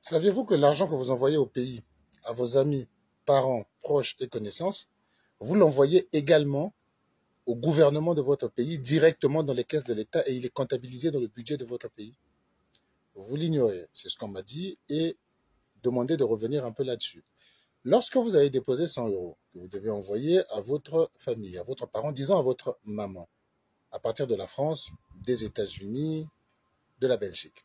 Saviez-vous que l'argent que vous envoyez au pays, à vos amis, parents, proches et connaissances, vous l'envoyez également au gouvernement de votre pays, directement dans les caisses de l'État et il est comptabilisé dans le budget de votre pays? Vous l'ignorez, c'est ce qu'on m'a dit et demandez de revenir un peu là-dessus. Lorsque vous avez déposé 100 euros que vous devez envoyer à votre famille, à votre parent, disons à votre maman, à partir de la France, des États-Unis, de la Belgique,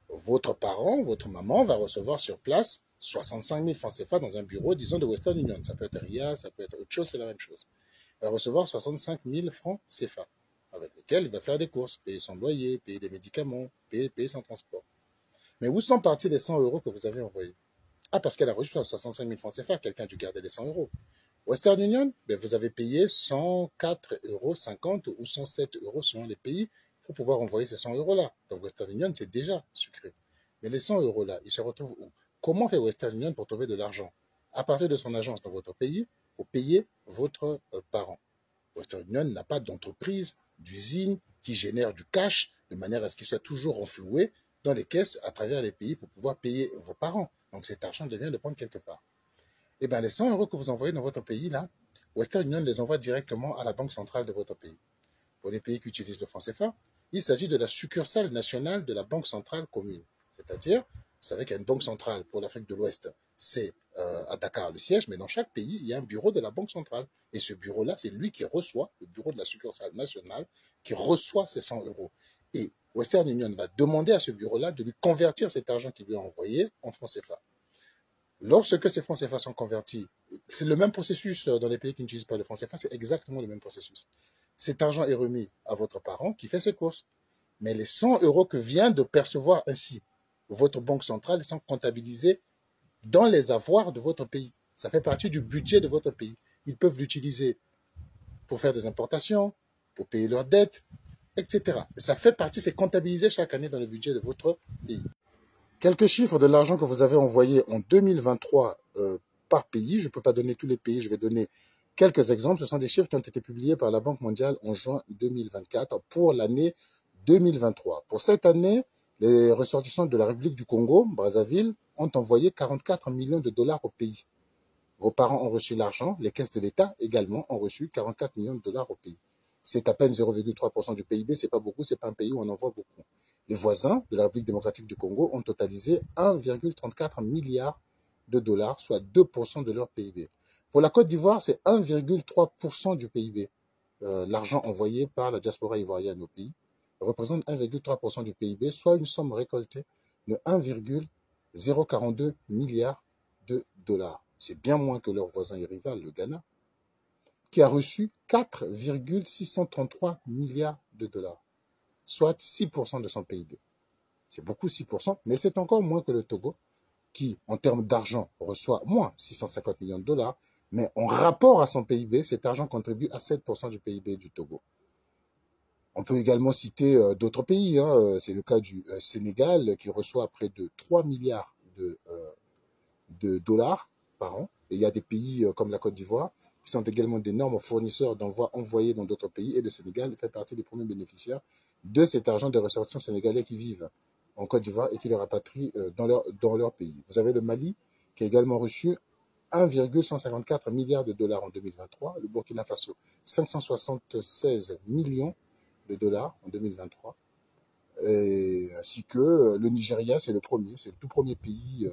votre parent, votre maman va recevoir sur place 65 000 francs CFA dans un bureau, disons, de Western Union. Ça peut être RIA, ça peut être autre chose, c'est la même chose. Il va recevoir 65 000 francs CFA, avec lesquels il va faire des courses, payer son loyer, payer des médicaments, payer son transport. Mais où sont partis les 100 euros que vous avez envoyés? Ah, parce qu'elle a reçu 65 000 francs CFA, quelqu'un a dû garder les 100 euros. Western Union, ben vous avez payé 104,50 € ou 107 euros selon les pays pour pouvoir envoyer ces 100 euros-là. Donc Western Union, c'est déjà sucré. Mais les 100 euros-là, ils se retrouvent où? Comment fait Western Union pour trouver de l'argent? À partir de son agence dans votre pays, pour payer votre parent. Western Union n'a pas d'entreprise, d'usine qui génère du cash de manière à ce qu'il soit toujours renfloué dans les caisses à travers les pays pour pouvoir payer vos parents. Donc cet argent devient de prendre quelque part. Eh bien, les 100 euros que vous envoyez dans votre pays, là, Western Union les envoie directement à la banque centrale de votre pays. Pour les pays qui utilisent le franc CFA, il s'agit de la succursale nationale de la banque centrale commune. C'est-à-dire, vous savez qu'il y a une banque centrale pour l'Afrique de l'Ouest, c'est à Dakar le siège, mais dans chaque pays, il y a un bureau de la banque centrale. Et ce bureau-là, c'est lui qui reçoit, le bureau de la succursale nationale, qui reçoit ces 100 euros. Et Western Union va demander à ce bureau-là de lui convertir cet argent qu'il lui a envoyé en franc CFA. Lorsque ces francs CFA sont convertis, c'est le même processus dans les pays qui n'utilisent pas le franc CFA, c'est exactement le même processus. Cet argent est remis à votre parent qui fait ses courses. Mais les 100 euros que vient de percevoir ainsi votre banque centrale sont comptabilisés dans les avoirs de votre pays. Ça fait partie du budget de votre pays. Ils peuvent l'utiliser pour faire des importations, pour payer leurs dettes, etc. Ça fait partie, c'est comptabilisé chaque année dans le budget de votre pays. Quelques chiffres de l'argent que vous avez envoyé en 2023 par pays. Je ne peux pas donner tous les pays, je vais donner quelques exemples. Ce sont des chiffres qui ont été publiés par la Banque mondiale en juin 2024 pour l'année 2023. Pour cette année, les ressortissants de la République du Congo, Brazzaville, ont envoyé 44 millions de dollars au pays. Vos parents ont reçu l'argent, les caisses de l'État également ont reçu 44 millions de dollars au pays. C'est à peine 0,3% du PIB, c'est pas beaucoup, c'est pas un pays où on envoie beaucoup. Les voisins de la République démocratique du Congo ont totalisé 1,34 milliard de dollars, soit 2% de leur PIB. Pour la Côte d'Ivoire, c'est 1,3% du PIB. L'argent envoyé par la diaspora ivoirienne au pays représente 1,3% du PIB, soit une somme récoltée de 1,042 milliard de dollars. C'est bien moins que leur voisin et rival, le Ghana, qui a reçu 4,633 milliards de dollars, soit 6% de son PIB. C'est beaucoup 6%, mais c'est encore moins que le Togo, qui, en termes d'argent, reçoit moins 650 millions de dollars, mais en rapport à son PIB, cet argent contribue à 7% du PIB du Togo. On peut également citer d'autres pays. C'est le cas du Sénégal, qui reçoit près de 3 milliards de dollars par an. Et il y a des pays comme la Côte d'Ivoire qui sont également d'énormes fournisseurs d'envois envoyés dans d'autres pays. Et le Sénégal fait partie des premiers bénéficiaires de cet argent des ressortissants sénégalais qui vivent en Côte d'Ivoire et qui le rapatrient dans leur pays. Vous avez le Mali qui a également reçu 1,154 milliards de dollars en 2023. Le Burkina Faso, 576 millions de dollars en 2023. Ainsi que le Nigeria, c'est le tout premier pays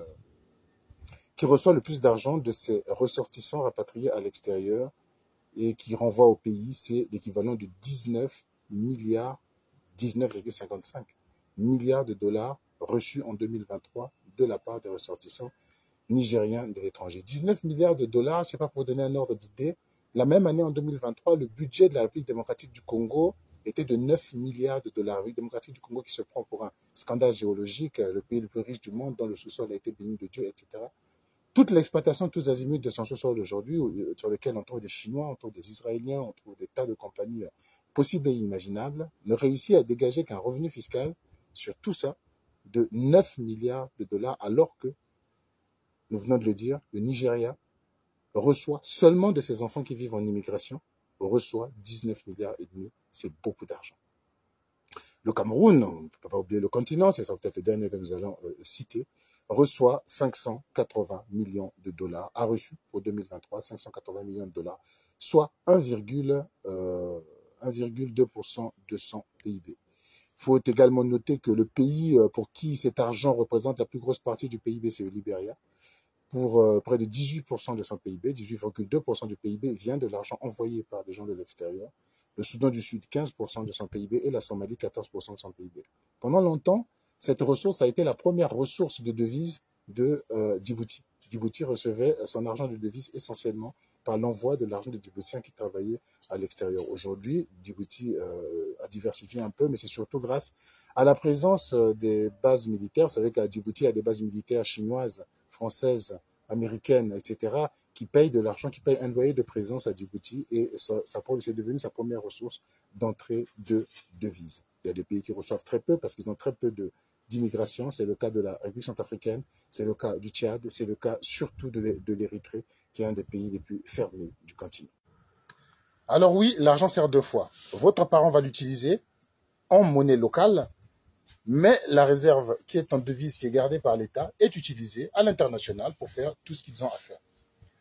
qui reçoit le plus d'argent de ses ressortissants rapatriés à l'extérieur et qui renvoie au pays, c'est l'équivalent de 19,55 milliards de dollars reçus en 2023 de la part des ressortissants nigériens de l'étranger. 19 milliards de dollars, je ne sais pas, pour vous donner un ordre d'idée, la même année en 2023, le budget de la République démocratique du Congo était de 9 milliards de dollars. La République démocratique du Congo qui se prend pour un scandale géologique, le pays le plus riche du monde, dont le sous-sol a été béni de Dieu, etc. Toute l'exploitation, tous azimuts de son sous-sol aujourd'hui, sur lequel on trouve des Chinois, on trouve des Israéliens, on trouve des tas de compagnies possibles et imaginables, ne réussit à dégager qu'un revenu fiscal sur tout ça de 9 milliards de dollars, alors que, nous venons de le dire, le Nigeria reçoit seulement de ses enfants qui vivent en immigration, reçoit 19 milliards et demi. C'est beaucoup d'argent. Le Cameroun, on ne peut pas oublier le continent, c'est peut-être le dernier que nous allons citer, reçoit 580 millions de dollars, a reçu pour 2023 580 millions de dollars, soit 1,2% de son PIB. Il faut également noter que le pays pour qui cet argent représente la plus grosse partie du PIB, c'est le Libéria. Pour près de 18% de son PIB, 18,2% du PIB vient de l'argent envoyé par des gens de l'extérieur. Le Soudan du Sud, 15% de son PIB et la Somalie, 14% de son PIB. Pendant longtemps, cette ressource a été la première ressource de devises de Djibouti. Djibouti recevait son argent de devise essentiellement par l'envoi de l'argent des Djiboutiens qui travaillaient à l'extérieur. Aujourd'hui, Djibouti a diversifié un peu, mais c'est surtout grâce à la présence des bases militaires. Vous savez qu'à Djibouti, il y a des bases militaires chinoises, françaises, américaines, etc., qui payent de l'argent, qui payent un loyer de présence à Djibouti, et c'est devenu sa première ressource d'entrée de devises. Il y a des pays qui reçoivent très peu parce qu'ils ont très peu d'immigration. C'est le cas de la République centrafricaine, c'est le cas du Tchad, c'est le cas surtout de l'Érythrée, qui est un des pays les plus fermés du continent. Alors oui, l'argent sert deux fois. Votre parent va l'utiliser en monnaie locale, mais la réserve qui est en devise, qui est gardée par l'État, est utilisée à l'international pour faire tout ce qu'ils ont à faire.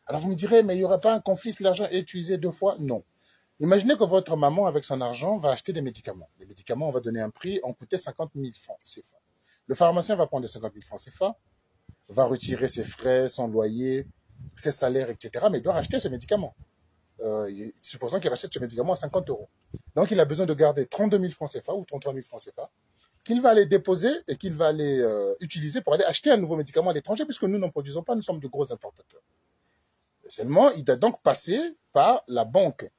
Alors vous me direz, mais il n'y aura pas un conflit si l'argent est utilisé deux fois? Non. Imaginez que votre maman, avec son argent, va acheter des médicaments. Les médicaments, on va donner un prix, on coûtait 50 000 francs CFA. Le pharmacien va prendre les 50 000 francs CFA, va retirer ses frais, son loyer, ses salaires, etc. Mais il doit racheter ce médicament. Supposons qu'il rachète ce médicament à 50 €. Donc, il a besoin de garder 32 000 francs CFA ou 33 000 francs CFA qu'il va aller déposer et qu'il va aller utiliser pour aller acheter un nouveau médicament à l'étranger, puisque nous n'en produisons pas, nous sommes de gros importateurs. Seulement, il doit donc passer par la banque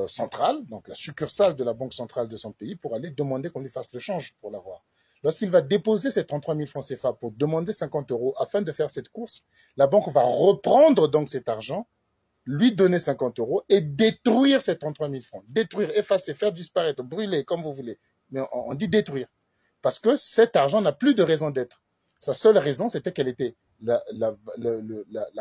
centrale, donc la succursale de la banque centrale de son pays, pour aller demander qu'on lui fasse le change pour l'avoir. Lorsqu'il va déposer ces 33 000 francs CFA pour demander 50 € afin de faire cette course, la banque va reprendre donc cet argent, lui donner 50 € et détruire ces 33 000 francs. Détruire, effacer, faire disparaître, brûler, comme vous voulez. Mais on dit détruire. Parce que cet argent n'a plus de raison d'être. Sa seule raison, c'était qu'elle était la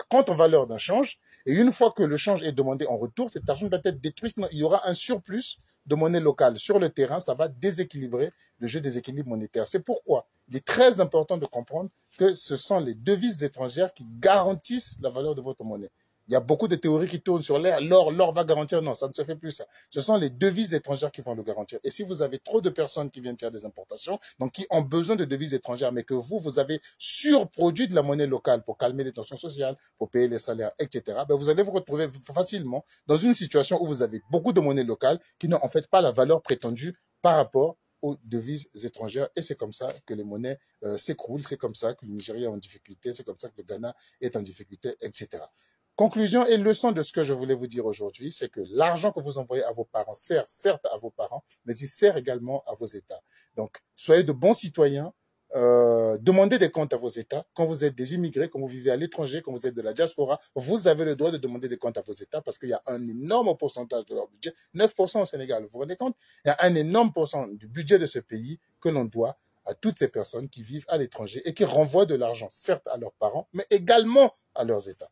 contre-valeur d'un change. Et une fois que le change est demandé en retour, cet argent doit être détruit. Sinon, il y aura un surplus de monnaie locale sur le terrain. Ça va déséquilibrer le jeu des équilibres monétaires. C'est pourquoi il est très important de comprendre que ce sont les devises étrangères qui garantissent la valeur de votre monnaie. Il y a beaucoup de théories qui tournent sur l'air. L'or va garantir. Non, ça ne se fait plus ça. Ce sont les devises étrangères qui vont le garantir. Et si vous avez trop de personnes qui viennent faire des importations, donc qui ont besoin de devises étrangères, mais que vous avez surproduit de la monnaie locale pour calmer les tensions sociales, pour payer les salaires, etc., ben vous allez vous retrouver facilement dans une situation où vous avez beaucoup de monnaie locale qui n'a en fait pas la valeur prétendue par rapport aux devises étrangères. Et c'est comme ça que les monnaies s'écroulent. C'est comme ça que le Nigeria est en difficulté. C'est comme ça que le Ghana est en difficulté, etc. Conclusion et leçon de ce que je voulais vous dire aujourd'hui, c'est que l'argent que vous envoyez à vos parents sert certes à vos parents, mais il sert également à vos États. Donc, soyez de bons citoyens, demandez des comptes à vos États. Quand vous êtes des immigrés, quand vous vivez à l'étranger, quand vous êtes de la diaspora, vous avez le droit de demander des comptes à vos États parce qu'il y a un énorme pourcentage de leur budget, 9% au Sénégal, vous vous rendez compte? Il y a un énorme pourcent du budget de ce pays que l'on doit à toutes ces personnes qui vivent à l'étranger et qui renvoient de l'argent, certes à leurs parents, mais également à leurs États.